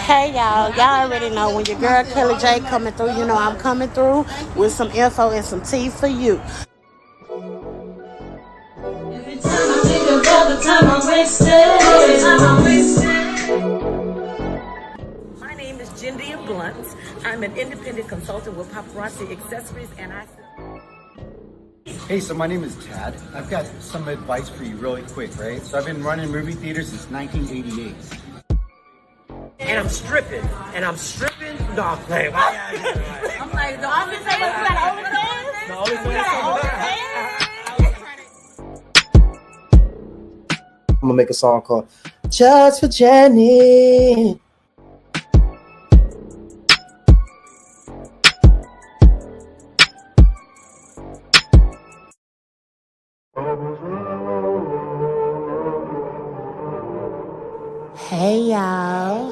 Hey y'all already know when your girl Kelly J coming through, you know I'm coming through with some info and some tea for you. Every time I think of all the time I wasted. My name is Jindia Blunt. I'm an independent consultant with Paparazzi Accessories, and I. Hey, so my name is Tad. I've got some advice for you really quick, right? So I've been running movie theaters since 1988. And I'm stripping. No, I'm playing. I'm like, the office say you got OnlyFans? The only thing I'm gonna make a song called Just for Jenny. Hey y'all,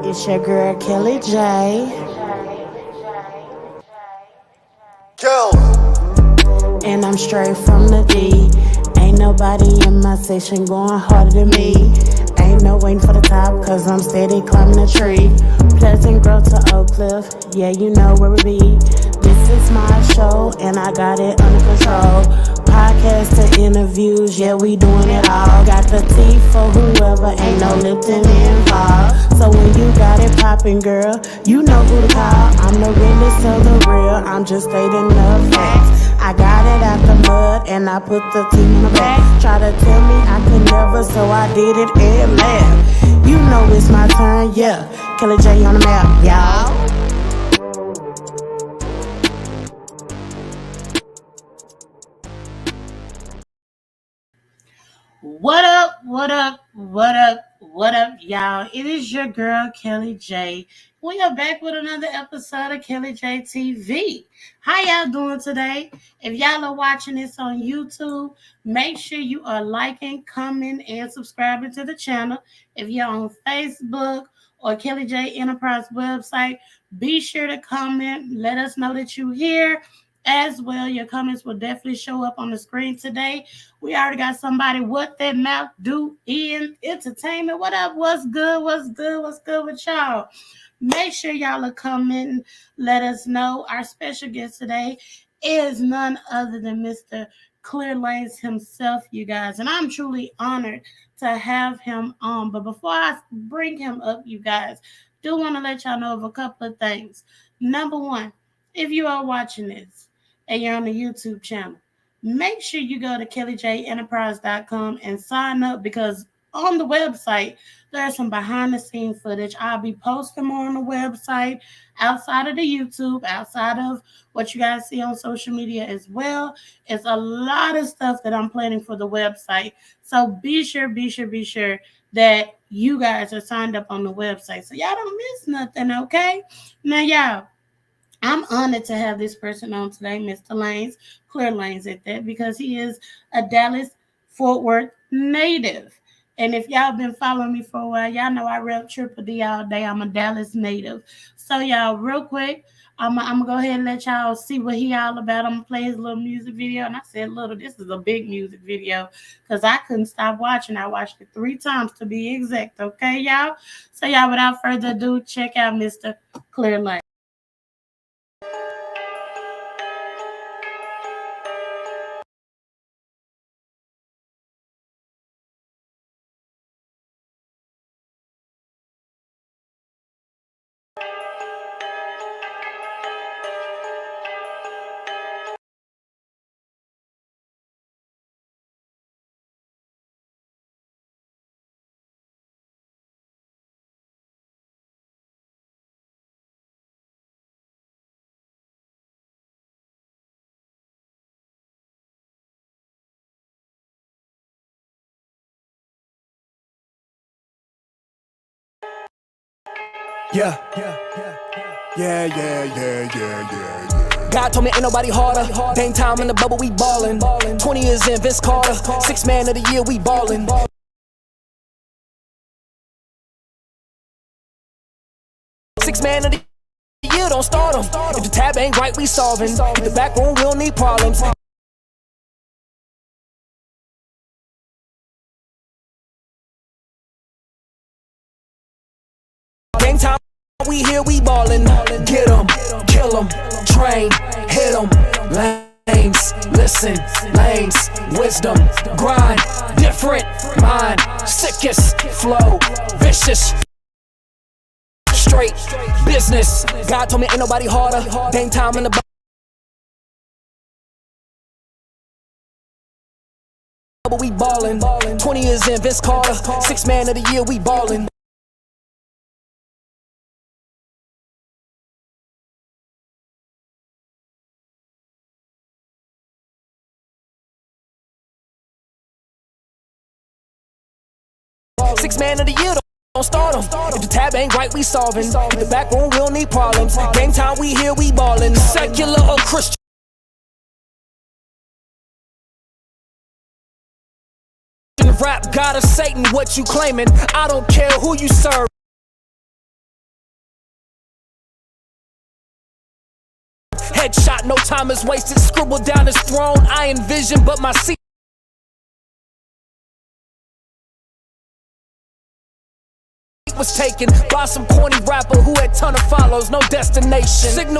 it's your girl Kelly J. And I'm straight from the D. Ain't nobody in my section going harder than me. Ain't no waiting for the top, cause I'm steady climbing the tree. Pleasant Grove to Oak Cliff, yeah, you know where we be. This is my show, and I got it under control. Podcasts to interviews, yeah, we doing it all. Got the tea for whoever, ain't no Lipton involved. So when you got it poppin', girl, you know who to call. I'm the realest of the real, I'm just stating the facts. I got it out the mud and I put the team in the back. Try to tell me I could never, so I did it and laughed. You know it's my turn, yeah. Kelly J on the map, y'all. What up, y'all? It is your girl, Kelly J. We are back with another episode of Kelly J TV. How y'all doing today? If y'all are watching this on YouTube, make sure you are liking, commenting, and subscribing to the channel. If you're on Facebook or Kelly J Enterprise website, be sure to comment. Let us know that you're here. As well, your comments will definitely show up on the screen today. We already got somebody, what that mouth do in entertainment. What up? What's good with y'all? Make sure y'all are commenting. Let us know. Our special guest today is none other than Mr. ClearLanes himself, you guys. And I'm truly honored to have him on. But before I bring him up, you guys, do want to let y'all know of a couple of things. Number one, if you are watching this and you're on the YouTube channel, make sure you go to kellyjenterprise.com and sign up, because on the website, there's some behind the scenes footage. I'll be posting more on the website outside of the YouTube, outside of what you guys see on social media as well. It's a lot of stuff that I'm planning for the website. So be sure that you guys are signed up on the website so y'all don't miss nothing, okay? Now, y'all, I'm honored to have this person on today, Mr. Lanes, ClearLanes at that, because he is a Dallas-Fort Worth native. And if y'all been following me for a while, y'all know I rep Triple D all day. I'm a Dallas native. So y'all, real quick, I'm gonna go ahead and let y'all see what he all about. I'm gonna play his little music video. And I said little, this is a big music video, because I couldn't stop watching. I watched it 3 times to be exact. Okay, y'all? So y'all, without further ado, check out Mr. ClearLanes. Yeah. God told me ain't nobody harder. Dame time in the bubble, we ballin'. 20 years in, Vince Carter. 6th man of the year, we ballin'. 6th man of the year, don't start 'em. If the tab ain't right, we solving. If the back room, we don't need problems. we here, we ballin'. Get 'em, kill 'em, train, hit 'em. Lanes, listen, lanes, wisdom, grind, different mind, sickest flow, vicious. Straight business. God told me ain't nobody harder. Dang time in the bubble, we ballin'. 20 years in, Vince Carter. 6th man of the year, we ballin'. Sixth man of the year, don't start 'em. If the tab ain't right, we solving. If the back room, we don't need problems. Game time, we here, we ballin'. Secular or Christian. Rap, God of Satan, what you claiming? I don't care who you serve. Headshot, no time is wasted. Scribble down his throne. I envision, but my seat was taken by some corny rapper who had ton of follows, no destination. Signal.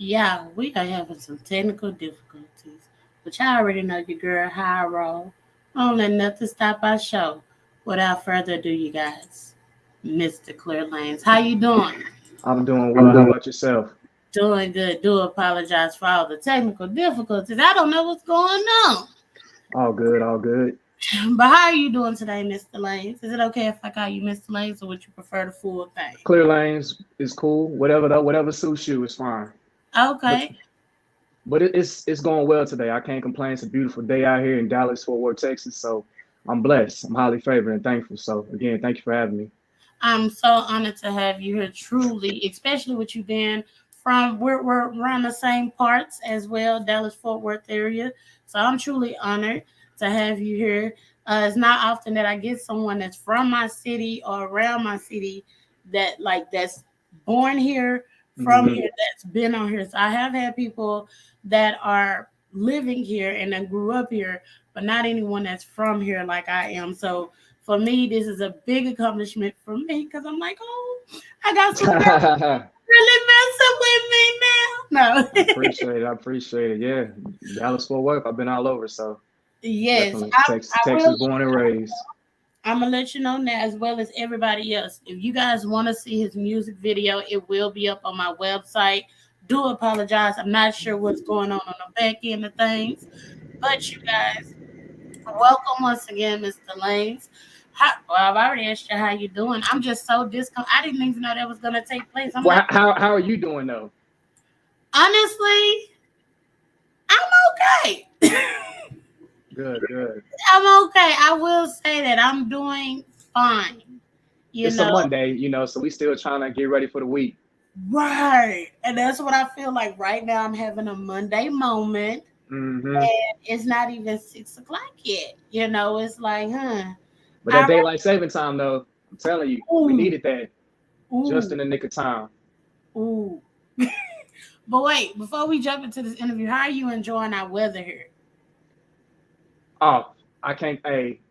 Yeah, we are having some technical difficulties, but y'all already know your girl how I roll. I don't let nothing stop our show. Without further ado, you guys, Mr. ClearLanes, how you doing? I'm doing well. How about yourself? Doing good. Do apologize for all the technical difficulties. I don't know what's going on. All good, all good. But how are you doing today, Mr. Lanes? Is it okay if I call you Mr. Lanes, or would you prefer the full thing? ClearLanes is cool. Whatever suits you is fine. Okay. But it's going well today. I can't complain. It's a beautiful day out here in Dallas, Fort Worth, Texas. So I'm blessed. I'm highly favored and thankful. So again, thank you for having me. I'm so honored to have you here, truly, especially with you being from, we're around the same parts as well, Dallas, Fort Worth area. So I'm truly honored to have you here. It's not often that I get someone that's from my city or around my city that's born here, from here, that's been on here. So I have had people that are living here and that grew up here, but not anyone that's from here like I am. So for me, this is a big accomplishment for me because I'm like, oh, I got some really messing with me now. No. I appreciate it. Yeah. Dallas, Fort Worth. I've been all over. So yes, Texas born and raised. I'm gonna let you know now, as well as everybody else. If you guys want to see his music video, it will be up on my website. Do apologize. I'm not sure what's going on the back end of things, but you guys, welcome once again, Mr. Lanes. Well, I've already asked you how you doing. I'm just so discomforted. I didn't even know that was gonna take place. How are you doing though? Honestly, I'm okay. Good. I'm okay. I will say that I'm doing fine. It's a Monday, so we still trying to get ready for the week. Right. And that's what I feel like right now. I'm having a Monday moment. And it's not even 6 o'clock yet. It's like, But that daylight saving time, though, I'm telling you, we needed that just in the nick of time. Ooh. But wait, before we jump into this interview, how are you enjoying our weather here? Oh, I can't.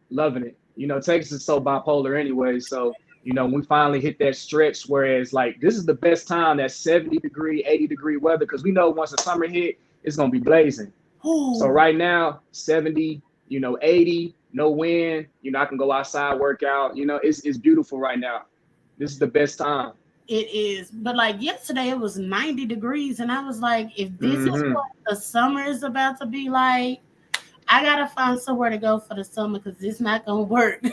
Loving it. Texas is so bipolar anyway. So, when we finally hit that stretch, whereas like this is the best time, that 70-degree, 80-degree weather, because we know once the summer hit, it's gonna be blazing. Ooh. So right now, 70, 80, no wind. I can go outside, work out. It's beautiful right now. This is the best time. It is. But like yesterday, it was 90 degrees, and I was like, if this is what the summer is about to be like, I gotta find somewhere to go for the summer because it's not gonna work.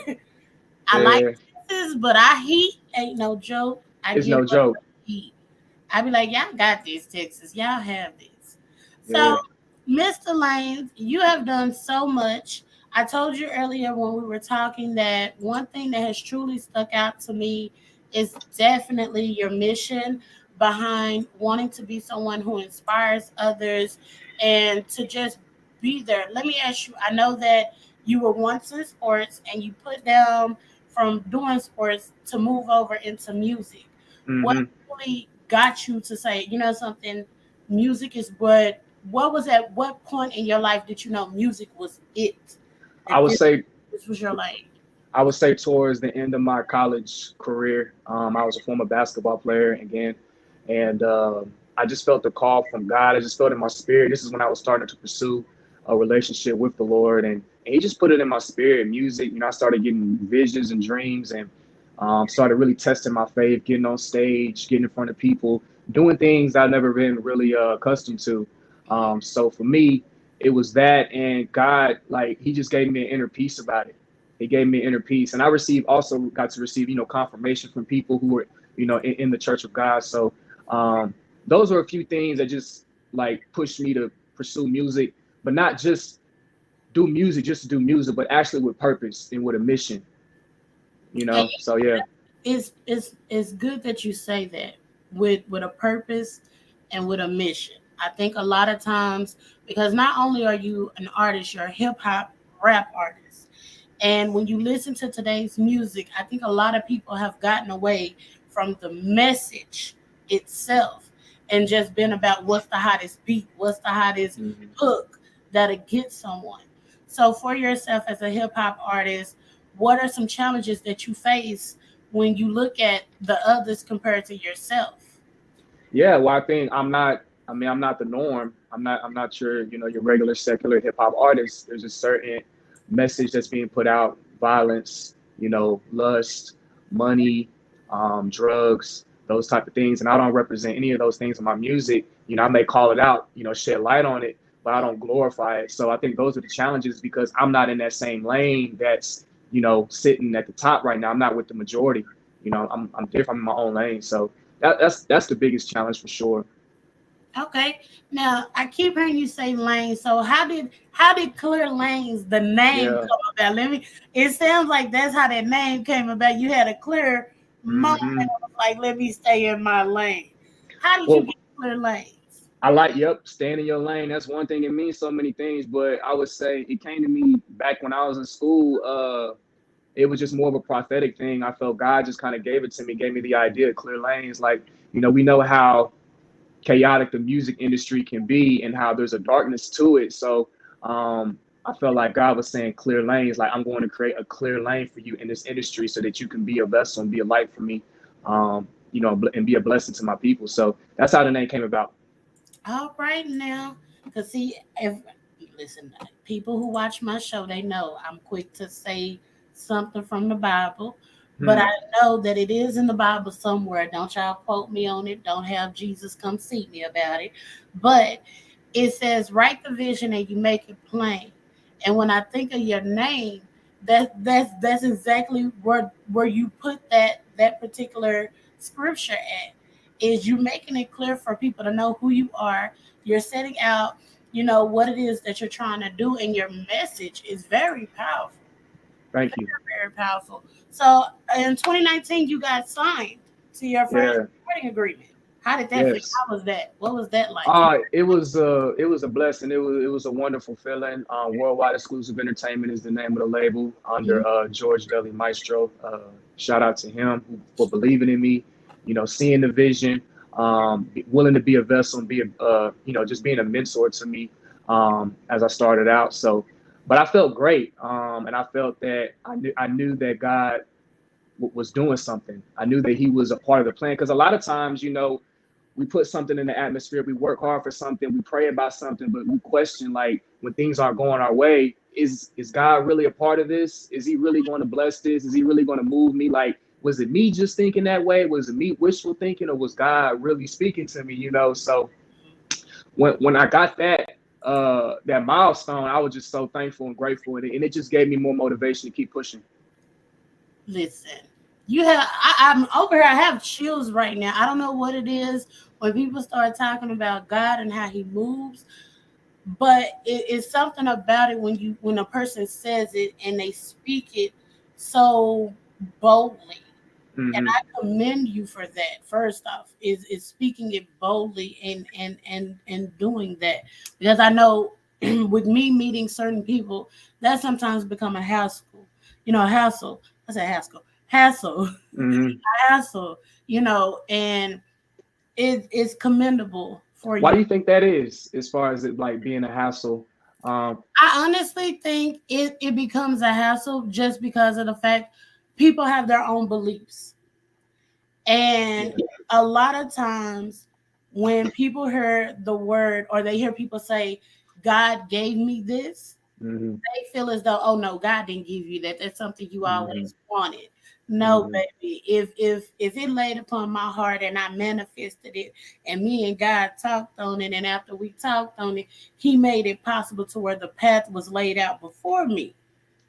I like Texas, but our heat ain't no joke. It's no joke. Heat. I be like, y'all got this, Texas. Y'all have this. So, Mr. Lanes, you have done so much. I told you earlier when we were talking that one thing that has truly stuck out to me is definitely your mission behind wanting to be someone who inspires others and to just be there. Let me ask you, I know that you were once in sports and you put down from doing sports to move over into music. What Hmm. really got you to say, you know something, music is what was at what point in your life did you know music was it? I That would say this was your lane. I would say towards the end of my college career, I was a former basketball player again, and I just felt the call from God. I just felt in my spirit. This is when I was starting to pursue a relationship with the Lord, and He just put it in my spirit. Music, I started getting visions and dreams, and started really testing my faith, getting on stage, getting in front of people, doing things I've never been really accustomed to. So for me, it was that, and God, like He just gave me an inner peace about it. It gave me inner peace, and I also got to receive confirmation from people who were in the Church of God. So um, those are a few things that just like pushed me to pursue music, but not just do music just to do music, but actually with purpose and with a mission. And So yeah. it's good that you say that with a purpose and with a mission. I think a lot of times because not only are you an artist, you're a hip hop rap artist. And when you listen to today's music, I think a lot of people have gotten away from the message itself and just been about what's the hottest beat, what's the hottest Mhm. hook that'll get someone. So, for yourself as a hip hop artist, what are some challenges that you face when you look at the others compared to yourself? Yeah, well, I think I'm not. I mean, I'm not the norm. I'm not your regular secular hip hop artist. There's a certain message that's being put out: violence, lust, money, drugs, those type of things. And I don't represent any of those things in my music. I may call it out, shed light on it, but I don't glorify it. So I think those are the challenges because I'm not in that same lane that's sitting at the top right now. I'm not with the majority. I'm different. I'm in my own lane. So that's the biggest challenge for sure. Okay. Now I keep hearing you say lane. So how did Clear Lanes the name Yeah. come about? Let me. It sounds like that's how that name came about. You had a clear moment. Hmm. Like let me stay in my lane. How did you Well, get Clear Lanes? I like, yep, staying in your lane. That's one thing. It means so many things, but I would say it came to me back when I was in school. It was just more of a prophetic thing. I felt God just kind of gave it to me, gave me the idea, clear lanes. Like, we know how chaotic the music industry can be and how there's a darkness to it. So I felt like God was saying clear lanes, like I'm going to create a clear lane for you in this industry so that you can be a vessel and be a light for me, and be a blessing to my people. So that's how the name came about. All right now, because see, if listen, people who watch my show, they know I'm quick to say something from the Bible, but I Hmm. know that it is in the Bible somewhere. Don't y'all quote me on it. Don't have Jesus come see me about it. But it says, "Write the vision and you make it plain." And when I think of your name, that's exactly where you put that particular scripture at is you making it clear for people to know who you are. You're setting out, what it is that you're trying to do, and your message is very powerful. Thank you. Very, very powerful. So in 2019, you got signed to your first Yeah. recording agreement. How did that feel? Yes. How was that? What was that like? It was a blessing. It was a wonderful feeling. Worldwide Exclusive Entertainment is the name of the label Mhm. under George Dudley Maestro. Shout out to him for believing in me, seeing the vision, willing to be a vessel and be just being a mentor to me as I started out. So, but I felt great, and I felt that I knew that God was doing something. I knew that He was a part of the plan because a lot of times, we put something in the atmosphere, we work hard for something, we pray about something, but we question like when things aren't going our way, is God really a part of this? Is He really going to bless this? Is He really going to move me? Like, was it me just thinking that way? Was it me wishful thinking, or was God really speaking to me? So when I got that milestone, I was just so thankful and grateful, and it just gave me more motivation to keep pushing. Listen, I'm over here. I have chills right now. I don't know what it is when people start talking about God and how He moves. but it's something about it when a person says it and they speak it so boldly. And Hmm. I commend you for that. First off, is speaking it boldly and doing that, because I know with me meeting certain people, that sometimes become a hassle. A hassle. I said hassle, Hmm. hassle. And it's commendable for Why you. do you think that is, as far as it like being a hassle? I honestly think it becomes a hassle just because of the fact people have their own beliefs. And a lot of times when people hear the word or they hear people say, God gave me this, Hmm. they feel as though, oh no, God didn't give you that. That's something you Hmm. always wanted. No, Hmm. baby. If it laid upon my heart and I manifested it and me and God talked on it, and after we talked on it, he made it possible to where the path was laid out before me,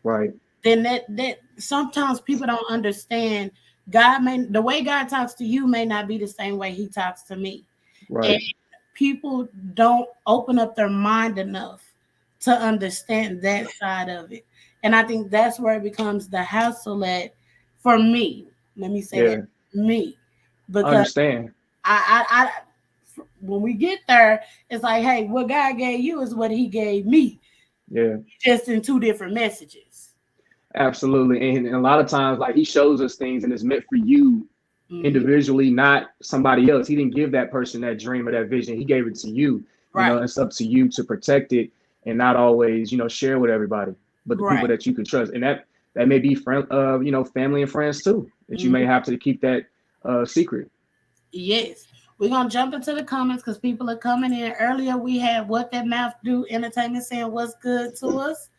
Right. then that sometimes people don't understand. The way God talks to you may not be the same way he talks to me. And Right. people don't open up their mind enough to understand that side of it. And I think that's where it becomes the hassle at for me. Let me say that, Yeah. me. I Because understand. when we get there, it's like, hey, what God gave you is what he gave me, Yeah. just in two different messages. Absolutely. And a lot of times, like he shows us things and it's meant for you Mhm. individually, not somebody else. He didn't give that person that dream or that vision. He gave it to you. Right. It's up to you to protect it and not always, share with everybody, but the people Right. that you can trust. And that may be family and friends too, that you may Mhm. have to keep that secret. Yes. We're gonna jump into the comments because people are coming in. Earlier we had What That Mouth Do Entertainment saying what's good to us.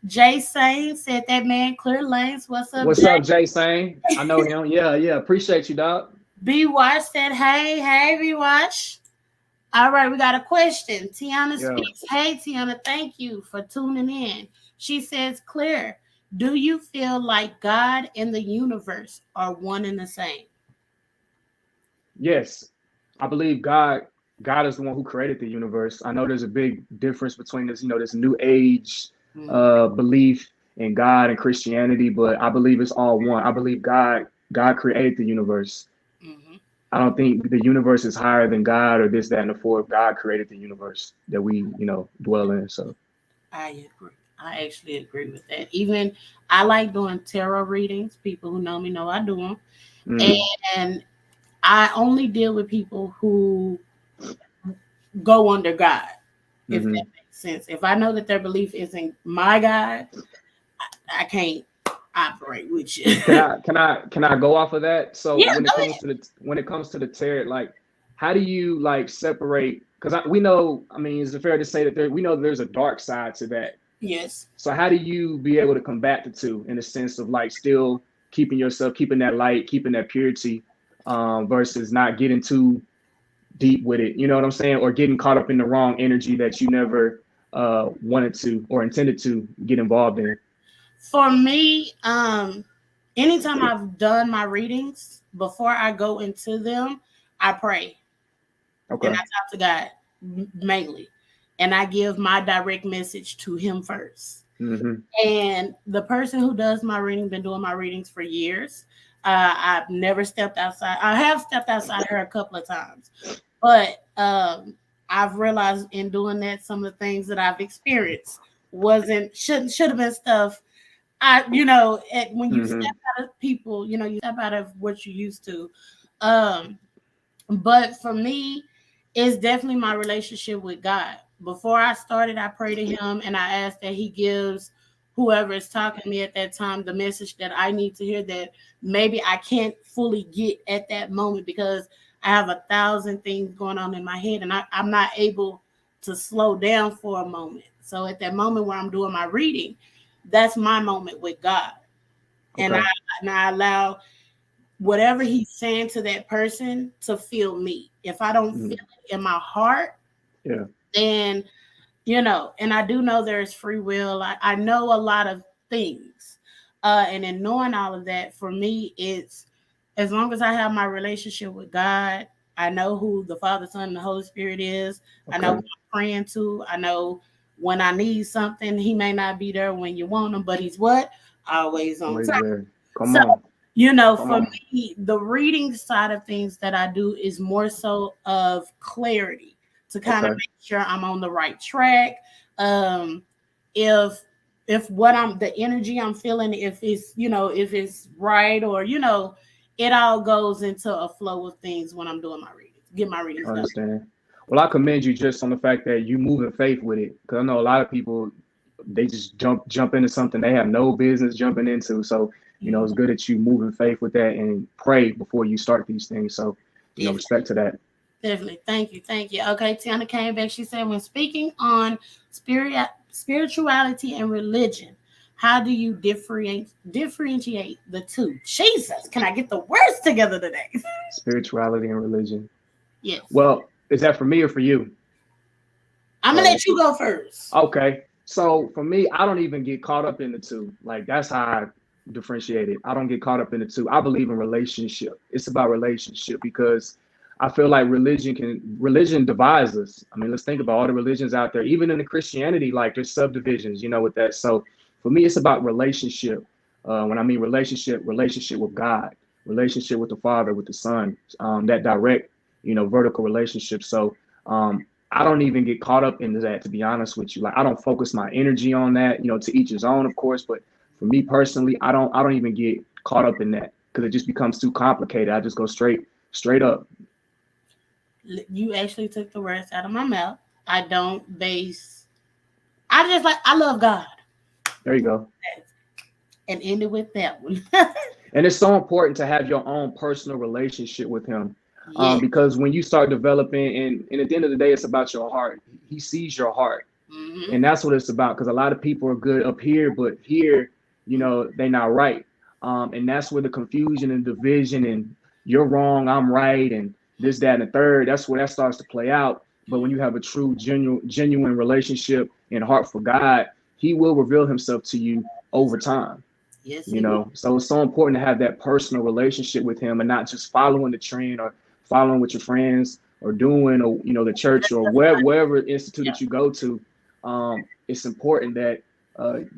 Jay Sane said that man ClearLanes. What's up, What's up, Jay? Jay Sane? I know him. Yeah, yeah. Appreciate you, dog. B Watch said, hey, B Watch. All right, we got a question. Tiana Yeah. speaks. Hey, Tiana, thank you for tuning in. She says, Clear, do you feel like God and the universe are one and the same? Yes, I believe God is the one who created the universe. I know there's a big difference between this new age Mhm. belief in God and Christianity, but I believe it's all one. I believe God created the universe. Mhm. I don't think the universe is higher than God or this, that, and the fourth. God created the universe that we dwell in. So I agree. I actually agree with that. Even I like doing tarot readings. People who know me know I do them. mm, And I only deal with people who go under God, if that hmm. makes sense. If I know that their belief isn't my God, I can't operate with you. Can I go off of that? So Yeah, when it go comes ahead. to the tarot, like how do you like separate? Because we know, I mean, is it fair to say that we know there's a dark side to that? Yes. So how do you be able to combat the two in the sense of like still keeping that light, keeping that purity, versus not getting too deep with it? You know what I'm saying? Or getting caught up in the wrong energy that you never wanted to or intended to get involved in. For me, anytime I've done my readings, before I go into them, I pray and I Okay. talk to God mainly. And I give my direct message to him first. Mm-hmm. And the person who does my reading been doing my readings for years. I've never stepped outside. I have stepped outside her a couple of times, but I've realized in doing that some of the things that I've experienced wasn't should have been stuff. When you Mm-hmm. step out of people, you step out of what you used to. Um, but for me, it's definitely my relationship with God. Before I started, I pray to him and I ask that he gives whoever is talking to me at that time the message that I need to hear, that maybe I can't fully get at that moment because I have 1,000 things going on in my head and I'm not able to slow down for a moment. So at that moment where I'm doing my reading, that's my moment with God. And I, Okay. and I allow whatever he's saying to that person to feel me. If I don't feel Mm-hmm. it in my heart, Yeah. then and I do know there's free will. I know a lot of things. And in knowing all of that, for me, it's as long as I have my relationship with God, I know who the Father, Son, and the Holy Spirit is. I know who Okay. I'm friend too. I know when I need something, he may not be there when you want him, but he's what? Always on Always time. there. Come So, on. Come for on. me, the reading side of things that I do is more so of clarity to kind of Okay. make sure I'm on the right track. Um, if what I'm the energy I'm feeling, if it's if it's right, or it all goes into a flow of things when I'm doing my readings, get my readings I done. understand. Well, I commend you just on the fact that you move in faith with it. Because I know a lot of people, they just jump into something they have no business jumping into. So, it's good that you move in faith with that and pray before you start these things. So, Definitely. respect to that. Definitely. Thank you. Okay, Tiana came back. She said, when speaking on spirituality and religion, how do you differentiate the two? Jesus, can I get the words together today? Spirituality and religion. Yes. Well, is that for me or for you? I'm gonna let you go first. Okay. So for me, I don't even get caught up in the two. Like that's how I differentiate it. I don't get caught up in the two. I believe in relationship. It's about relationship because I feel like religion divides us. I mean, let's think about all the religions out there. Even in the Christianity, like there's subdivisions, with that. So for me, it's about relationship. When I mean relationship with God, relationship with the Father, with the Son, that direct, vertical relationship. So I don't even get caught up into that, to be honest with you. Like I don't focus my energy on that, to each his own, of course. But for me personally, I don't even get caught up in that because it just becomes too complicated. I just go straight up. You actually took the words out of my mouth. I don't base. I love God. There you go. And end it with that one. And it's so important to have your own personal relationship with him. Yes. Because when you start developing, and at the end of the day, it's about your heart. He sees your heart. Mm-hmm. And that's what it's about. Because a lot of people are good up here, but here, they're not right. And that's where the confusion and division and you're wrong, I'm right, and this, that, and the third, that's where that starts to play out. But when you have a true, genuine relationship and heart for God, he will reveal himself to you over time. Yes, So it's so important to have that personal relationship with him and not just following the trend or following with your friends or doing, or the church or wherever institute that you go to. It's important that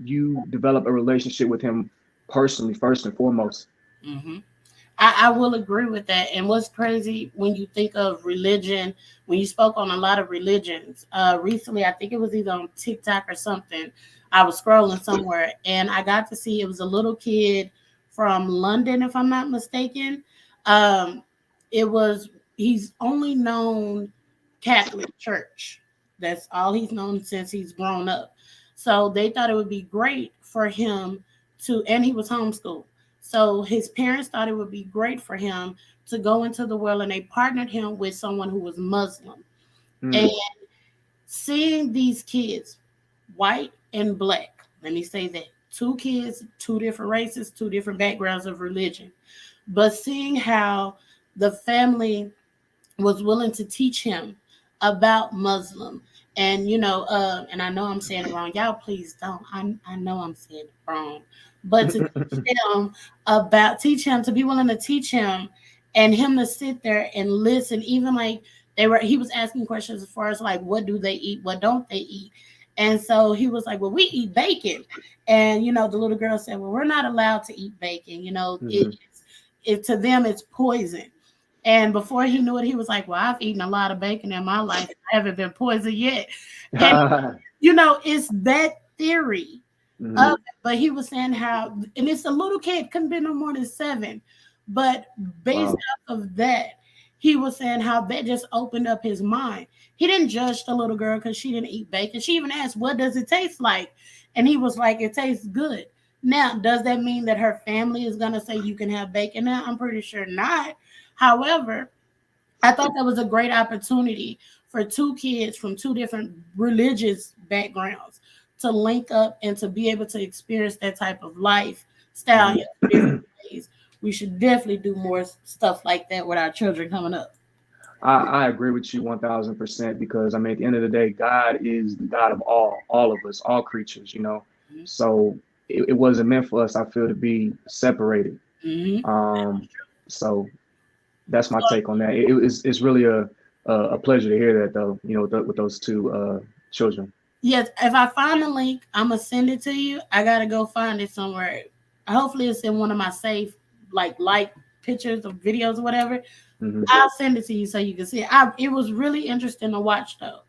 you develop a relationship with him personally, first and foremost. Mm-hmm. I will agree with that. And what's crazy when you think of religion, when you spoke on a lot of religions, recently, I think it was either on TikTok or something. I was scrolling somewhere and I got to see it was a little kid from London, if I'm not mistaken. He's only known Catholic Church. That's all he's known since he's grown up. So they thought it would be great for him and he was homeschooled. So his parents thought it would be great for him to go into the world, and they partnered him with someone who was Muslim. And seeing these kids, white and black, let me say that, two kids, two different races, two different backgrounds of religion, but seeing how the family was willing to teach him about Muslim. And and I know I'm saying it wrong. Y'all please don't. I know I'm saying it wrong. But to teach him to be willing to teach him, and him to sit there and listen, even like he was asking questions as far as like, what do they eat, what don't they eat? And so he was like, well, we eat bacon. And the little girl said, well, we're not allowed to eat bacon. It to them it's poison. And before he knew it, he was like, well, I've eaten a lot of bacon in my life. I haven't been poisoned yet. And, it's that theory of it. But he was saying how, and it's a little kid, couldn't be no more than 7. But based off of that, he was saying how that just opened up his mind. He didn't judge the little girl because she didn't eat bacon. She even asked, what does it taste like? And he was like, it tastes good. Now, does that mean that her family is going to say you can have bacon now? I'm pretty sure not. However, I thought that was a great opportunity for two kids from two different religious backgrounds to link up and to be able to experience that type of lifestyle in different ways. We should definitely do more stuff like that with our children coming up. I agree with you 1000% because I mean, at the end of the day, God is the God of all of us, all creatures, So it wasn't meant for us, I feel, to be separated. So that's my take on that. It's really a a pleasure to hear that though. You know, with those two children. Yes, if I find the link, I'm gonna send it to you. I gotta go find it somewhere. Hopefully, it's in one of my safe like pictures or videos or whatever. Mm-hmm. I'll send it to you so you can see it. It was really interesting to watch though.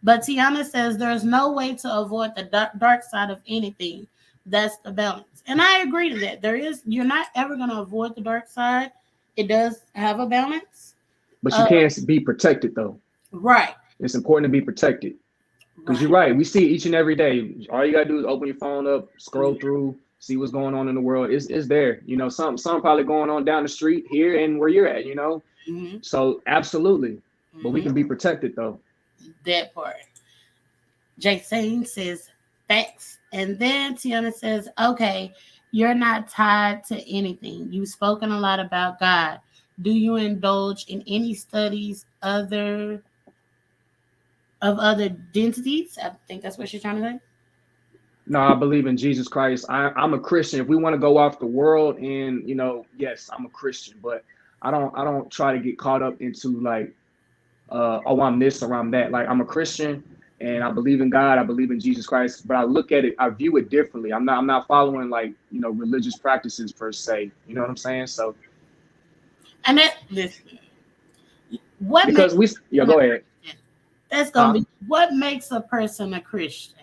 But Tiana says there's no way to avoid the dark side of anything. That's the balance, and I agree to that. You're not ever gonna avoid the dark side. It does have a balance, But you can't be protected though. right? It's important to be protected. Because you're right, we see it each and every day. All you gotta do is open your phone up, scroll through, see what's going on in the world. It's there. You know, some probably going on down the street here and where you're at. You know, so absolutely. But we can be protected though. That part. Jason says facts, and then Tiana says, "Okay, you're not tied to anything. You've spoken a lot about God. Do you indulge in any studies of other deities?" I think that's what she's trying to say. No, I believe in Jesus Christ. I'm a Christian. If we want to go off the world, and you know, yes, I'm a Christian, but I don't try to get caught up into like, oh, I'm this or I'm that. Like, I'm a Christian, and I believe in God. I believe in Jesus Christ, but I look at it, I view it differently. I'm not following like, you know, religious practices per se. You know what I'm saying? So, and that listen, what because go ahead. That's gonna be what makes a person a Christian.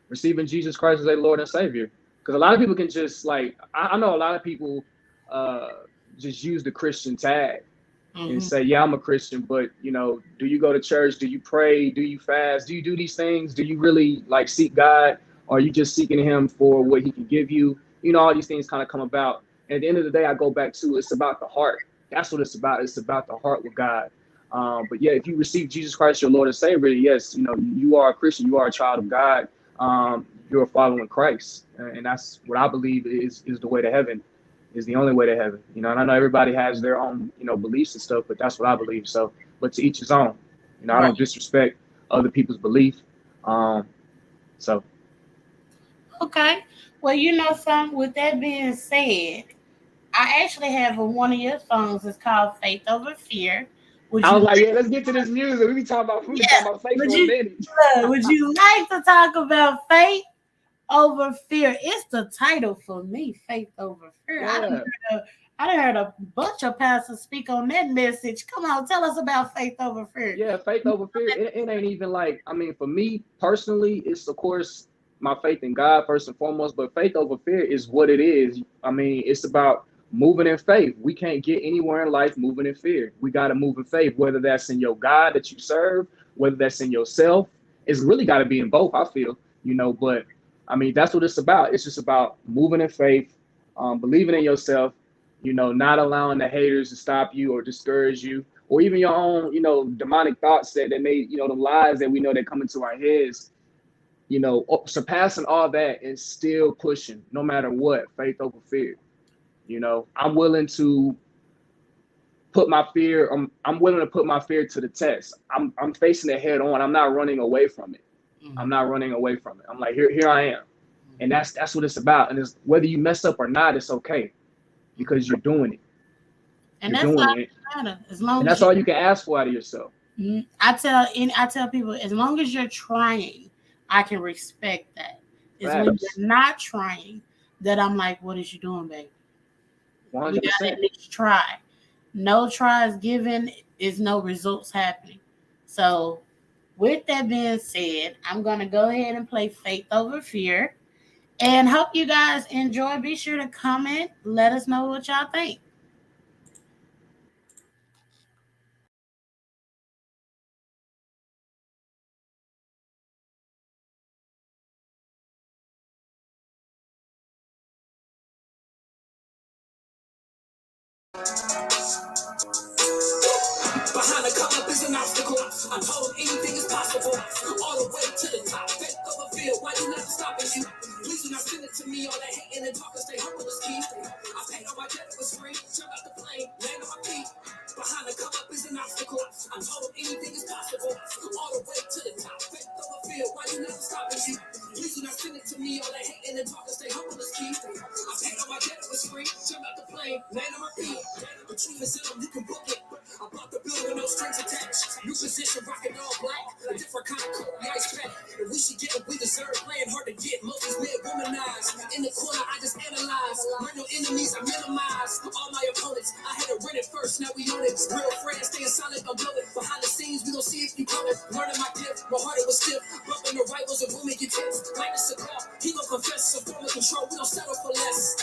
Receiving Jesus Christ as a Lord and Savior. Because a lot of people can just like, I know a lot of people just use the Christian tag and say, yeah, I'm a Christian, but you know, do you go to church? Do you pray? Do you fast? Do you do these things? Do you really like seek God? Or are you just seeking him for what he can give you? You know, all these things kind of come about. And at the end of the day, I go back to, it's about the heart. That's what it's about. It's about the heart with God. But yeah, if you receive Jesus Christ, your Lord and Savior, yes, you know, you are a Christian, you are a child of God. You're following Christ. And that's what I believe is the way to heaven, is the only way to heaven. You know, and I know everybody has their own, you know, beliefs and stuff, but that's what I believe. So, but to each his own. You know, I don't disrespect other people's belief. So. Okay. Well, you know something, with that being said, I actually have one of your songs. It's called Faith Over Fear. I was like, yeah, let's get to this music. We be talking about faith for a minute. Would you like to talk about faith over fear? It's the title for me, Faith Over Fear. Yeah. I done heard a bunch of pastors speak on that message. Come on, tell us about Faith Over Fear. Yeah, faith over fear. It ain't even like, I mean, for me personally, it's of course my faith in God first and foremost, but faith over fear is what it is. I mean, it's about moving in faith. We can't get anywhere in life moving in fear. We got to move in faith, whether that's in your God that you serve, whether that's in yourself. It's really got to be in both, I feel, you know, but I mean, that's what it's about. It's just about moving in faith, believing in yourself, you know, not allowing the haters to stop you or discourage you, or even your own, you know, demonic thoughts that made, you know, the lies that we know that come into our heads, you know, surpassing all that and still pushing no matter what, faith over fear. You know, I'm willing to put my fear, I'm willing to put my fear to the test. I'm facing it head on. I'm not running away from it. I'm not running away from it. I'm like, here I am. And that's what it's about. And it's, whether you mess up or not, it's okay, because you're doing it. And that's all that matters. As long and as that's all you can ask for out of yourself. I tell people, as long as you're trying, I can respect that. It's when you're not trying that I'm like, what is you doing, baby? 100%. We gotta at least try. No tries given is no results happening. So with that being said, I'm gonna go ahead and play Faith Over Fear, and hope you guys enjoy. Be sure to comment, let us know what y'all think. Behind the come up is an obstacle. I told him anything is possible. All the way to the top. Faith over fear. Why you nothing stopping you? Please do not send it to me. All that hating and talking, stay humble as key. I paid on my jet, it was free. Jump out the plane, land on my feet. Behind the come up is an obstacle. I told him anything is possible. All the way to the top. Faith over fear. Why you nothing stopping you? Please do not send it to me. All that hating and talking, stay humble as key. I paid on my jet, it was free. Jump out the plane, land on my feet. The truth is in them, you can book it. I bought the building, no strings attached. We should get what we deserve. Playing hard to get. Most these men womanized. In the corner, I just analyze. Learn your enemies, I minimize. All my opponents, I had to run it first. Now we on it. Real friends, staying solid, don't blow it. Behind the scenes, we gon' see if you coming. Learning my gift, my heart it was stiff. Bumping the rivals and women get tips. Like a cigar, he gon' confess. A form of control, we don't settle for less.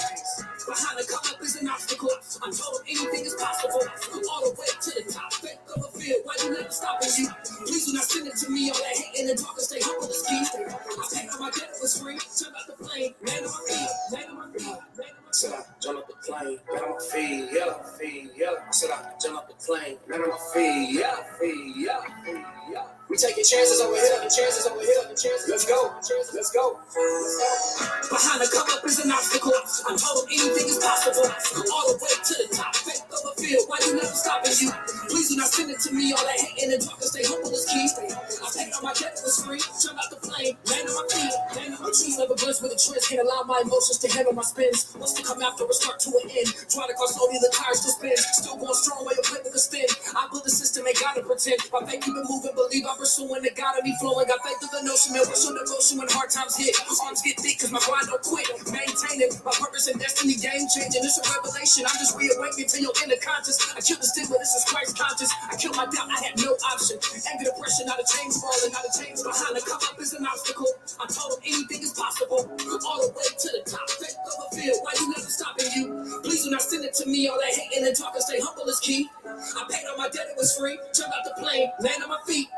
Behind the come up is an obstacle. I told him anything is possible. All the way to the top. Faith of a field. Why you never stopping you? Please do not send it to me. All that hate and the talk and stay humble as key. I paid on my debt, it was free. Jump out the plane. Land on my feet. Land on my feet. Said I jump up the plane. Land on my feet. Yeah, feet. Yeah. Said I jump up the plane. Land on my feet. Yeah, feet. Yeah, feet. Yeah. We taking chances over here, chances over here, chances. Let's go, let's go. Behind the come up is an obstacle. I told him anything is possible. All the way to the top. Faith of a field. Why you never stopping you? Please do not send it to me. All that hating and talking, stay humble as key. I paid on my debt, it was free. Jump out the plane, land on my feet. Land on my trees, never blessed with a twist. Can't allow my emotions to handle my spins. What's to come after a start to an end? Trying to cross slowly, the tires still spin. Still going strong, while your plate with a spin. I build a system, ain't gotta pretend. My faith keep it moving, believe I'm pursuing the God of me flowing. Got faith through the notion, man. Wish on devotion when hard times hit. Arms get thick, cause my grind don't quit. Maintaining my purpose and destiny, game changing. It's a revelation. I'm just reawakening to your inner conscious. I killed the stigma, this is Christ conscious. I killed my doubt, I had no option. Anger, depression, not a chains falling, not a chains behind the come up is an obstacle. I told him anything is possible. All the way to the top. Faith of a field. Why you never stopping you? Please do not send it to me. All that hating and talking, stay humble is key. I paid on my debt, it was free. Jump out the plane, land on my feet.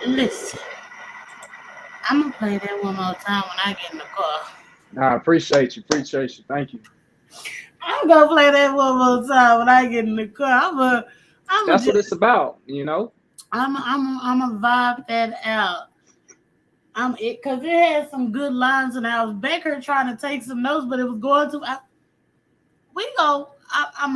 Listen, I'm gonna play that one more time when I get in the car. Nah, appreciate you. Thank you. I'm gonna play that one more time when I get in the car. That's what it's about, you know. I'm a vibe that out. Cause it had some good lines, and I was back here trying to take some notes, but it was going to. I'm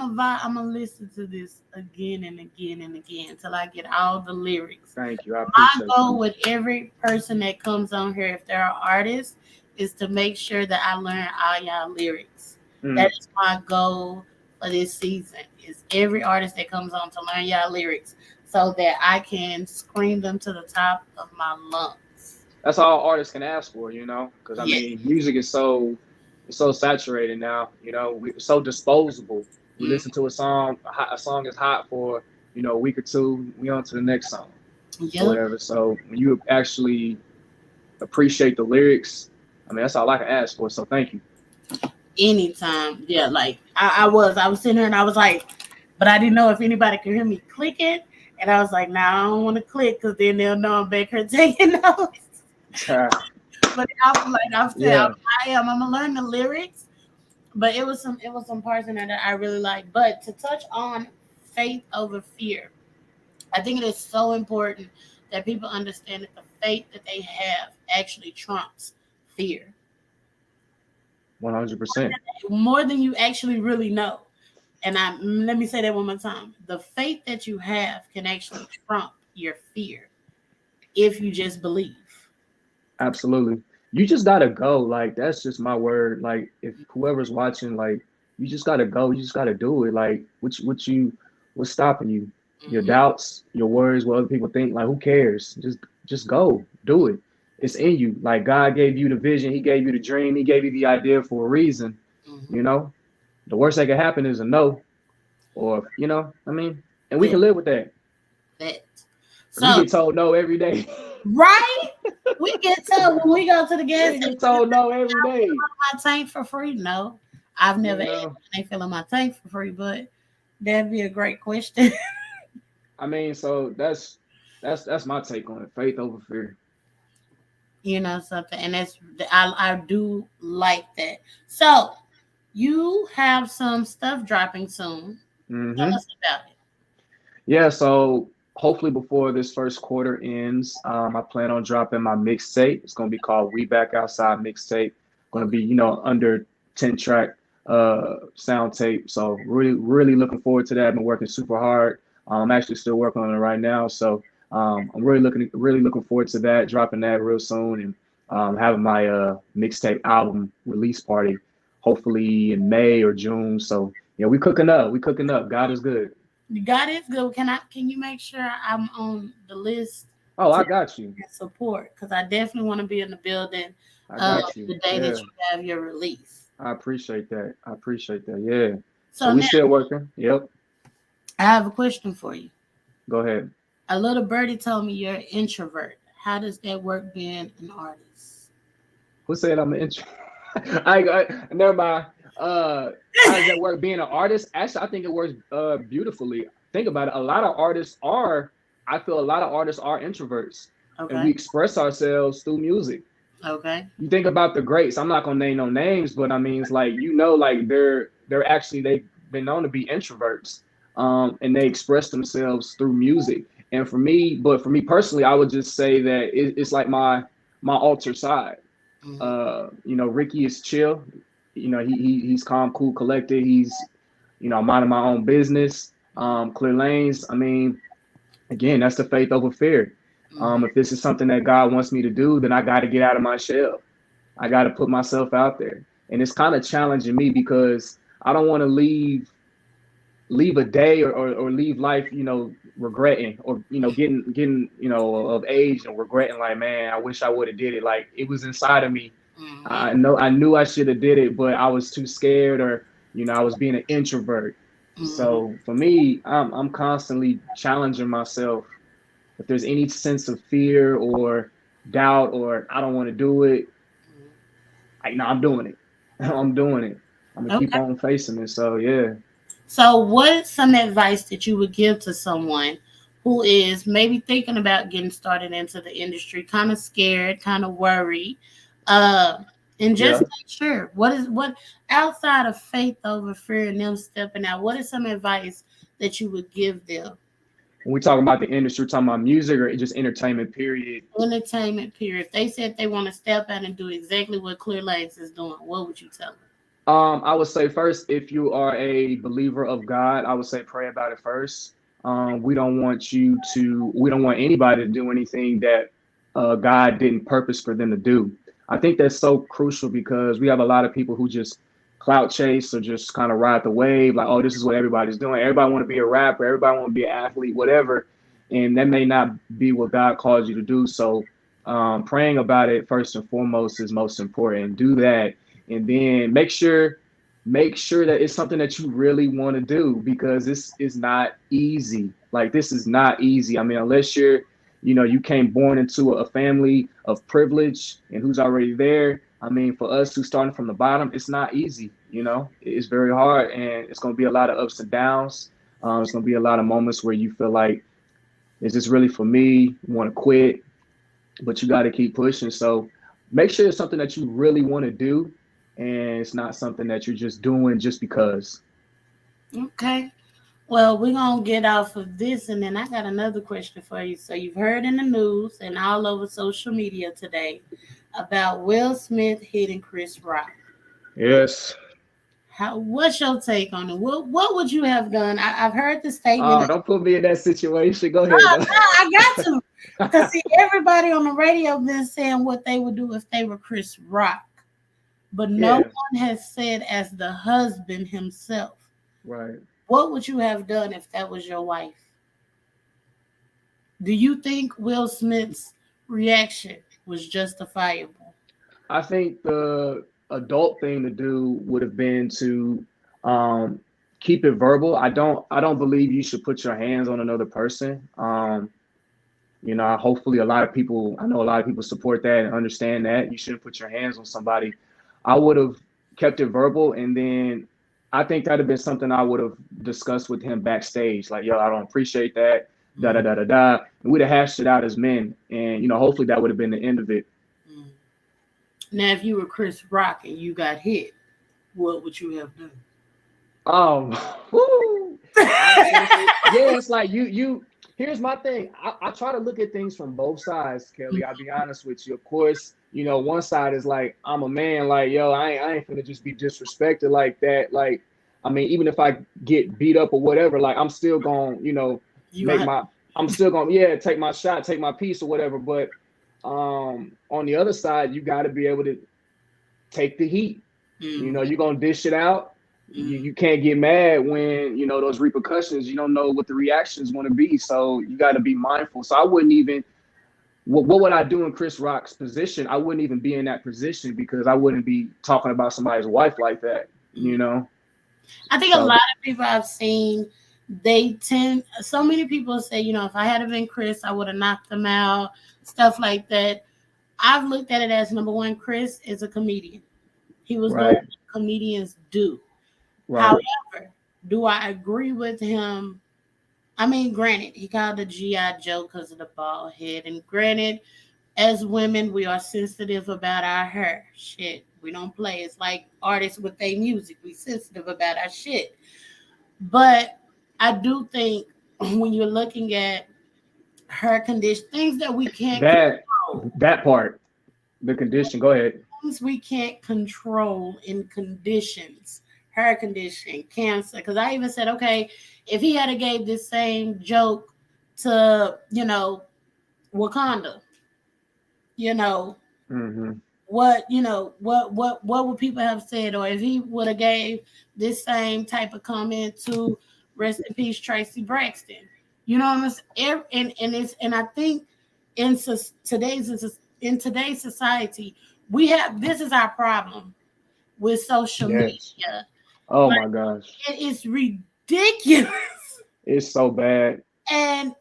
gonna listen to this again and again and again until I get all the lyrics. Thank you. I My appreciate goal you. with every person that comes on here, if they're artists, is to make sure that I learn all y'all lyrics. That is my goal for this season. Is every artist that comes on to learn y'all lyrics so that I can scream them to the top of my lungs. That's all artists can ask for, you know, because I mean, music is so saturated now. You know, it's so disposable. We listen to a song is hot for a week or two. We on to the next song, or whatever. So when you actually appreciate the lyrics, I mean, that's all I can ask for. So thank you. Anytime, yeah. Like I was sitting here and I was like, but I didn't know if anybody could hear me clicking, and I was like, nah, I don't want to click because then they'll know I'm back here taking notes. But I'm gonna learn the lyrics. But it was some parts in there that I really like. But to touch on faith over fear, I think it is so important that people understand that the faith that they have actually trumps fear. 100%. More than you actually really know. And let me say that one more time. The faith that you have can actually trump your fear if you just believe. Absolutely. You just gotta go. Like, that's just my word. Like, if whoever's watching, like, you just gotta go. You just gotta do it. Like, what's stopping you? Your doubts, your worries, what other people think. Like, who cares? Just go. Do it. It's in you. Like, God gave you the vision. He gave you the dream. He gave you the idea for a reason. You know, the worst that could happen is a no, or and we can live with that. So we get told no every day. Right? We get told when we go to the gas station. We get told no every day. My tank for free? No, I've never asked they filling my tank for free, but that'd be a great question. I mean, so that's my take on it. Faith over fear. You know something, and I do like that. So you have some stuff dropping soon. Tell us about it. Yeah, so hopefully before this first quarter ends, I plan on dropping my mixtape. It's gonna be called We Back Outside mixtape. Gonna be under 10 track sound tape. So really looking forward to that. I've been working super hard. I'm actually still working on it right now. So I'm really looking forward to that, dropping that real soon, and having my mixtape album release party hopefully in May or June. So yeah, we cooking up. God is good. God is good. Can you make sure I'm on the list Oh, to I got you. support? Because I definitely want to be in the building I got you. the day that Yeah, you have your release. I appreciate that. I appreciate that. Yeah. So So we now still working. Yep. I have a question for you. Go ahead. A little birdie told me you're an introvert. How does that work being an artist? Who said I'm an intro? Never mind. How does that work being an artist? Actually, I think it works beautifully. Think about it. A lot of artists are, I feel a lot of artists are introverts, and we Okay. express ourselves through music. Okay. You think about the greats. I'm not gonna name no names, but I mean, it's like like they're actually they've been known to be introverts, and they express themselves through music. And for me personally, I would just say that it's like my alter side. Mhm. Ricky is chill. He's calm, cool, collected. He's minding my own business. ClearLanes. I mean, again, that's the faith over fear. Mhm. If this is something that God wants me to do, then I got to get out of my shell. I got to put myself out there, and it's kind of challenging me because I don't want to leave a day or leave life, regretting or getting of age and regretting like, man, I wish I would have did it. Like it was inside of me. Mhm. I knew I should have did it, but I was too scared or I was being an introvert. Mhm. So for me, I'm constantly challenging myself. If there's any sense of fear or doubt or I don't want to do it, I'm doing it. I'm doing it. I'm gonna keep Okay. on facing it. So yeah. So, what's some advice that you would give to someone who is maybe thinking about getting started into the industry, kind of scared, kind of worried, uh, and just Yeah. not sure what outside of faith over fear and them stepping out? What is some advice that you would give them? When we talk about the industry, we're talking about music or just entertainment, period. Entertainment period. If they said they want to step out and do exactly what ClearLanes is doing, what would you tell them? I would say first, if you are a believer of God, I would say pray about it first. We don't want anybody to do anything that God didn't purpose for them to do. I think that's so crucial because we have a lot of people who just clout chase or just kind of ride the wave, like, oh, this is what everybody's doing. Everybody want to be a rapper, everybody want to be an athlete, whatever, and that may not be what God calls you to do. So, praying about it first and foremost is most important. Do that, and then make sure that it's something that you really want to do because this is not easy. Like this is not easy. I mean, unless you came born into a family of privilege and who's already there. I mean, for us who's starting from the bottom, it's not easy. It's very hard, and it's going to be a lot of ups and downs. It's going to be a lot of moments where you feel like, is this really for me? You want to quit, but you got to keep pushing. So make sure it's something that you really want to do, and it's not something that you're just doing just because. Okay. Well, we're going to get off of this, and then I got another question for you. So, you've heard in the news and all over social media today about Will Smith hitting Chris Rock. Yes. What's your take on it? What would you have done? I've heard the statement. Don't put me in that situation. Go ahead, No, though. I got to. Because, see, everybody on the radio been saying what they would do if they were Chris Rock. But no Yeah. one has said as the husband himself. Right. What would you have done if that was your wife? Do you think Will Smith's reaction was justifiable? I think the adult thing to do would have been to keep it verbal. I don't believe you should put your hands on another person. Hopefully I know a lot of people support that and understand that you shouldn't put your hands on somebody. I would have kept it verbal, and then I think that'd have been something I would have discussed with him backstage. Like, yo, I don't appreciate that. Da da da da da. And we'd have hashed it out as men, and hopefully that would have been the end of it. Mm. Now, if you were Chris Rock and you got hit, what would you have done? Woo. Yeah, it's like you. Here's my thing. I try to look at things from both sides, Kelly. I'll be honest with you. Of course, one side is like, I'm a man, like, yo, I ain't gonna just be disrespected like that. Like, I mean, even if I get beat up or whatever, like, I'm still gonna, I'm still gonna, yeah, take my shot, take my piece or whatever. But on the other side, you got to be able to take the heat. Mm. You're gonna dish it out. you can't get mad when, you know, those repercussions, you don't know what the reactions want to be. So you got to be mindful. So I wouldn't even, what would I do in Chris Rock's position? I wouldn't even be in that position because I wouldn't be talking about somebody's wife like that, you know? I think a lot of people I've seen, so many people say, you know, if I had been Chris, I would have knocked him out, stuff like that. I've looked at it as, number one, Chris is a comedian. He was doing what comedians do. However, do I agree with him? I mean, granted, he called the G.I. Joe because of the bald head. And granted, as women, we are sensitive about our hair. Shit, we don't play. It's like artists with their music. We sensitive about our shit. But I do think when you're looking at her condition, things that we can't control. That part, the condition, go ahead. Things we can't control in conditions, her condition, cancer. Because I even said, okay, if he had gave this same joke to, you know, Wakanda, you know, what would people have said? Or if he would have gave this same type of comment to, rest in peace, Tracy Braxton, you know what I'm saying? And I think in today's society, this is our problem with social media. Oh my gosh, it is ridiculous. It's so bad. And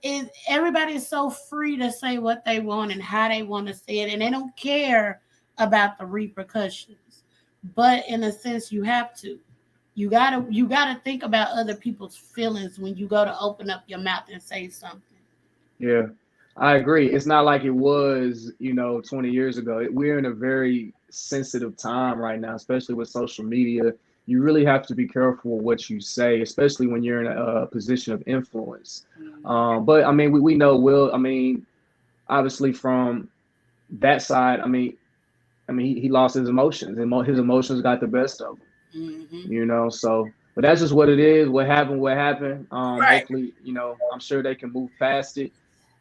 everybody is so free to say what they want and how they want to say it, and they don't care about the repercussions. But in a sense, you have to. You gotta think about other people's feelings when you go to open up your mouth and say something. Yeah, I agree. It's not like it was, 20 years ago. We're in a very sensitive time right now, especially with social media. You really have to be careful what you say, especially when you're in a position of influence. But I mean, we know Will. I mean, obviously from that side, he lost his emotions, and his emotions got the best of him. So, but that's just what it is. What happened. Hopefully, I'm sure they can move past it.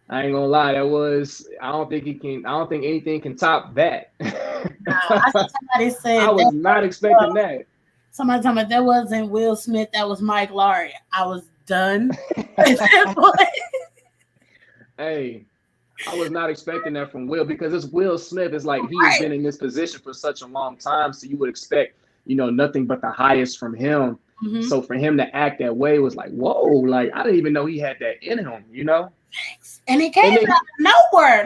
I ain't gonna lie, I don't think anything can top that. I see somebody said I was not expecting that. Somebody told me that wasn't Will Smith, that was Mike Laurie. I was done. Hey, I was not expecting that from Will, because it's Will Smith. It's like he has been in this position for such a long time, so you would expect, nothing but the highest from him. So for him to act that way was like, whoa, like I didn't even know he had that in him, And it came out of nowhere,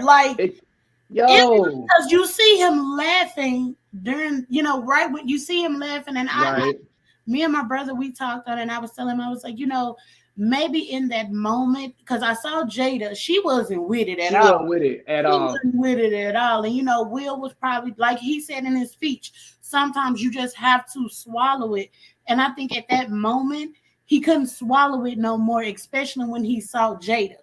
because you see him laughing during, right when you see him laughing, and me and my brother, we talked on it, and I was telling him, I was like, maybe in that moment, because I saw Jada, she wasn't with it at all. She wasn't with it at all. And Will was probably, like he said in his speech, sometimes you just have to swallow it. And I think at that moment, he couldn't swallow it no more, especially when he saw Jada.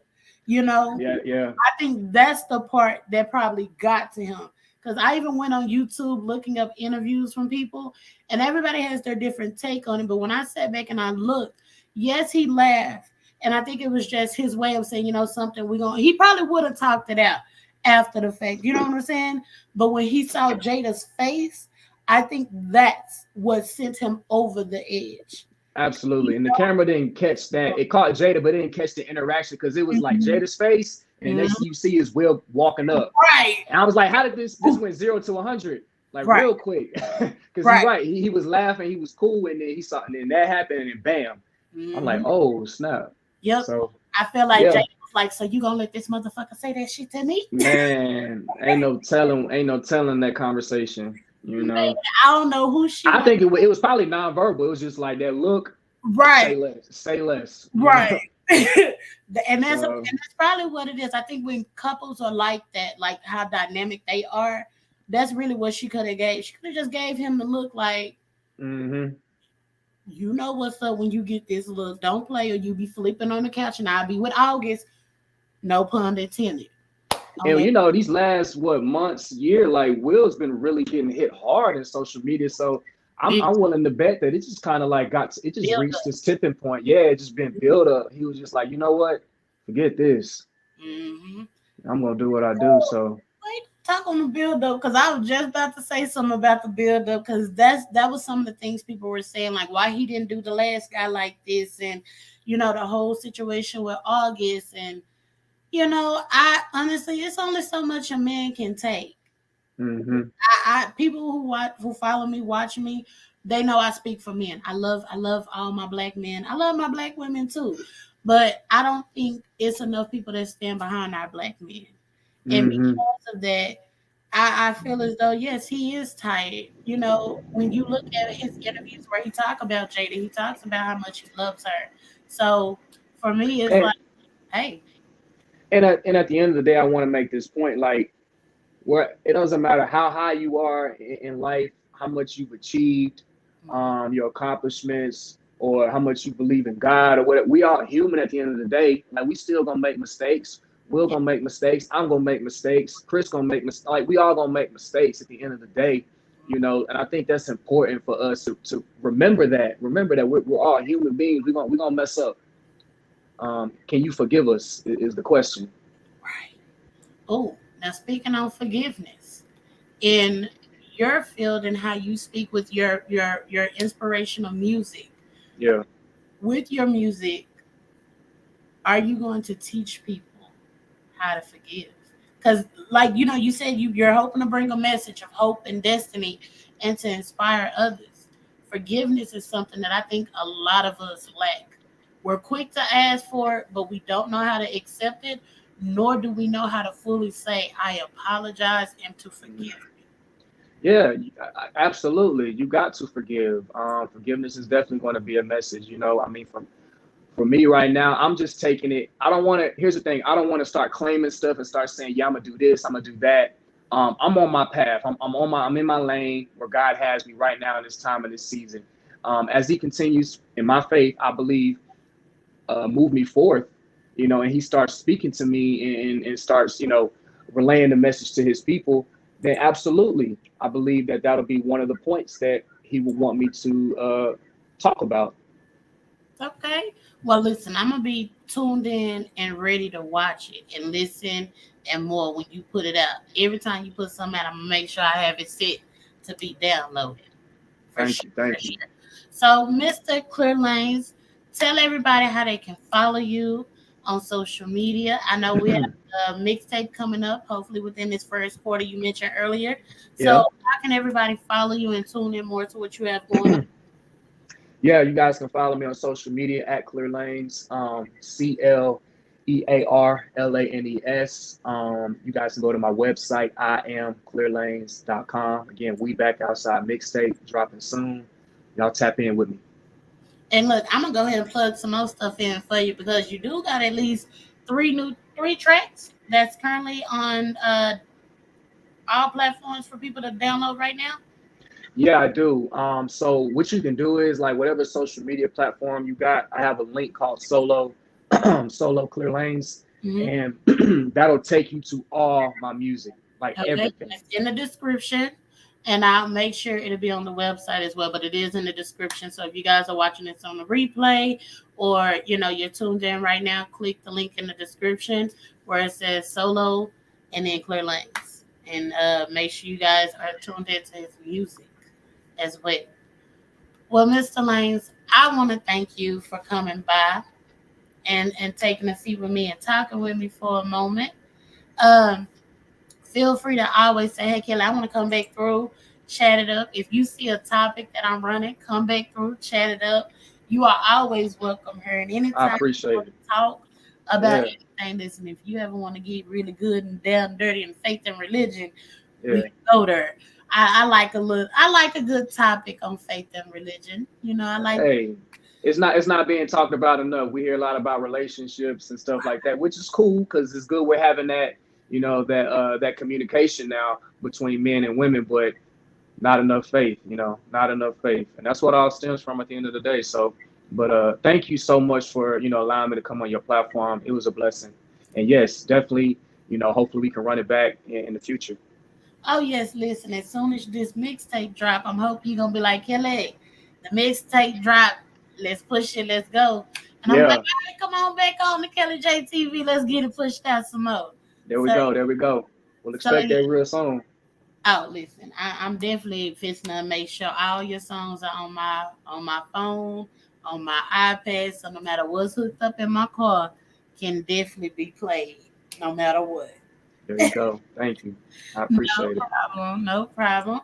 I think that's the part that probably got to him. Because I even went on YouTube looking up interviews from people, and everybody has their different take on it. But when I sat back and I looked, yes, he laughed. And I think it was just his way of saying, something he probably would have talked it out after the fact. You know what I'm saying? But when he saw Jada's face, I think that's what sent him over the edge. Absolutely. And the camera didn't catch that. It caught Jada, but it didn't catch the interaction, because it was like Jada's face, and next thing you see is Will walking up. Right. And I was like, how did this went 0 to 100? Like real quick. Because he's right. He was laughing, he was cool, and then he saw, and then that happened, and then bam. I'm like, oh snap. Yep. So I feel like Jada was like, so you gonna let this motherfucker say that shit to me? Man, ain't no telling that conversation. Man, I don't know who she. I think it was probably nonverbal. It was just like that look. Right. Say less. Right. and that's probably what it is. I think when couples are like that, like how dynamic they are, that's really what she could have gave. She could have just gave him the look, like, you know what's up when you get this look. Don't play, or you be flipping on the couch, and I'll be with August. No pun intended. And these last months, year, like Will's been really getting hit hard in social media. So I'm willing to bet that it just kind of like reached this tipping point. Yeah, it just been built up. He was just like, you know what? Forget this. I'm gonna do what I do. So talk on the build up, because I was just about to say something about the build up, because that was some of the things people were saying, like why he didn't do the last guy like this, and the whole situation with August, and I honestly, it's only so much a man can take. Mm-hmm. I people who follow me, watch me, they know I speak for men. I love all my black men. I love my black women too, but I don't think it's enough people that stand behind our black men. And Mm-hmm. because of that, I feel as though yes, he is tired. When you look at his interviews where he talk about Jada, he talks about how much he loves her. So for me, it's And like, hey, at the end of the day, I want to make this point, like, where it doesn't matter how high you are in life, how much you've achieved, your accomplishments, or how much you believe in God or whatever. We are human at the end of the day. Like, we still gonna make mistakes. Will gonna make mistakes. I'm gonna make mistakes. Chris gonna make mistakes. Like, we all gonna make mistakes at the end of the day, And I think that's important for us to remember that. Remember that we're all human beings. We're gonna mess up. Can you forgive us? Is the question. right. Oh, now speaking on forgiveness in your field and how you speak with your inspirational music, Yeah. with your music, are you going to teach people how to forgive? Because, like you said, you're hoping to bring a message of hope and destiny, and to inspire others. Forgiveness is something that I think a lot of us lack. We're quick to ask for it, but we don't know how to accept it, nor do we know how to fully say, "I apologize," and to forgive. Yeah, absolutely. You got to forgive. Forgiveness is definitely going to be a message. I mean, for me right now, I'm just taking it. I don't want to. Here's the thing. I don't want to start claiming stuff and start saying, "Yeah, I'm gonna do this. I'm gonna do that." I'm on my path. I'm in my lane where God has me right now in this time of this season. As He continues in my faith, I believe, move me forth. And He starts speaking to me and starts, relaying the message to His people. Then absolutely, I believe that that'll be one of the points that He would want me to talk about. Okay. Well, listen, I'm gonna be tuned in and ready to watch it and listen and more when you put it out. Every time you put something out, I'm gonna make sure I have it set to be downloaded. For Thank sure, you. for Thank you. sure. So, Mr. ClearLanes, tell everybody how they can follow you on social media. I know we have a mixtape coming up, hopefully within this first quarter you mentioned earlier. So, Yeah. how can everybody follow you and tune in more to what you have going on? Yeah, you guys can follow me on social media at ClearLanes, ClearLanes. You guys can go to my website, IamClearLanes.com. Again, we back outside mixtape dropping soon. Y'all tap in with me. And look, I'm gonna go ahead and plug some more stuff in for you, because you do got at least three tracks that's currently on all platforms for people to download right now. Yeah, I do. So what you can do is, like, whatever social media platform you got, I have a link called Solo Clear Lanes, Mm-hmm. and that'll take you to all my music, like Okay, everything. it's in the description, and I'll make sure it'll be on the website as well. But it is in the description, so if you guys are watching this on the replay, or you're tuned in right now, click the link in the description where it says Solo and then Clear Lanes, and make sure you guys are tuned into his music as well. Well, Mr. Lanes, I want to thank you for coming by and taking a seat with me and talking with me for a moment. Um, Feel free to always say, "Hey, Kelly, I want to come back through, chat it up." If you see a topic that I'm running, come back through, chat it up. You are always welcome here. And I anytime you appreciate want it. to talk about Yeah, anything, listen, if you ever want to get really good and down dirty in faith and religion, we yeah. can go there. I like a good topic on faith and religion. I like. Hey, it's not being talked about enough. We hear a lot about relationships and stuff like that, which is cool because it's good we're having that, that communication now between men and women, but not enough faith, not enough faith. And that's what all stems from at the end of the day. So, but thank you so much for, allowing me to come on your platform. It was a blessing. And yes, definitely, hopefully we can run it back in the future. Oh yes, listen. As soon as this mixtape drop, I'm hoping you're gonna be like, Kelly, the mixtape drop. Let's push it. Let's go. And I'm like, Yeah, all right, come on back on the Kelly J TV. Let's get it pushed out some more. there we So go. There we go. We'll So expect that real soon. oh, listen, I'm definitely fixing to make sure all your songs are on my phone, on my iPad, so no matter what's hooked up in my car, can definitely be played, no matter what. There you go. Thank you. I appreciate it. No problem.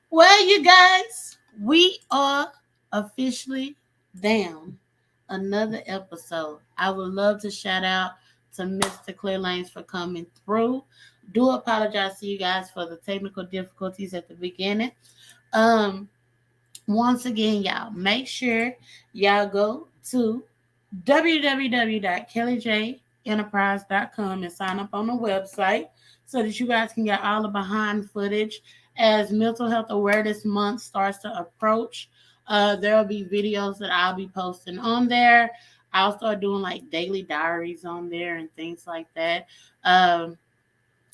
Well, you guys, we are officially down another episode. I would love to shout out to Mr. ClearLanes for coming through. Do apologize to you guys for the technical difficulties at the beginning. Um, Once again, y'all, make sure y'all go to www.kellyjenterprise.com and sign up on the website so that you guys can get all the behind footage as Mental Health Awareness Month starts to approach. There will be videos that I'll be posting on there. I'll start doing like daily diaries on there and things like that.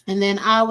And then I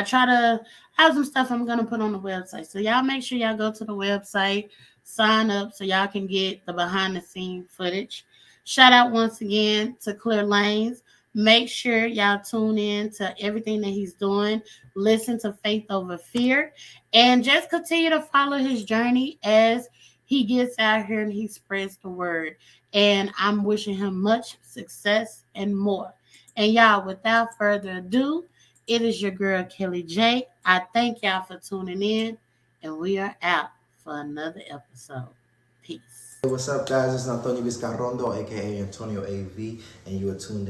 try to have some stuff I'm gonna put on the website. So y'all make sure y'all go to the website, sign up so y'all can get the behind the scene footage. Shout out once again to ClearLanes. Make sure y'all tune in to everything that he's doing. Listen to Faith Over Fear. And just continue to follow his journey as he gets out here and he spreads the word. And I'm wishing him much success and more. And y'all, without further ado, it is your girl, Kelly J. I thank y'all for tuning in, and we are out for another episode. Peace. Hey, what's up, guys? It's Antonio Vizcarrondo, aka Antonio AV, and you are tuned in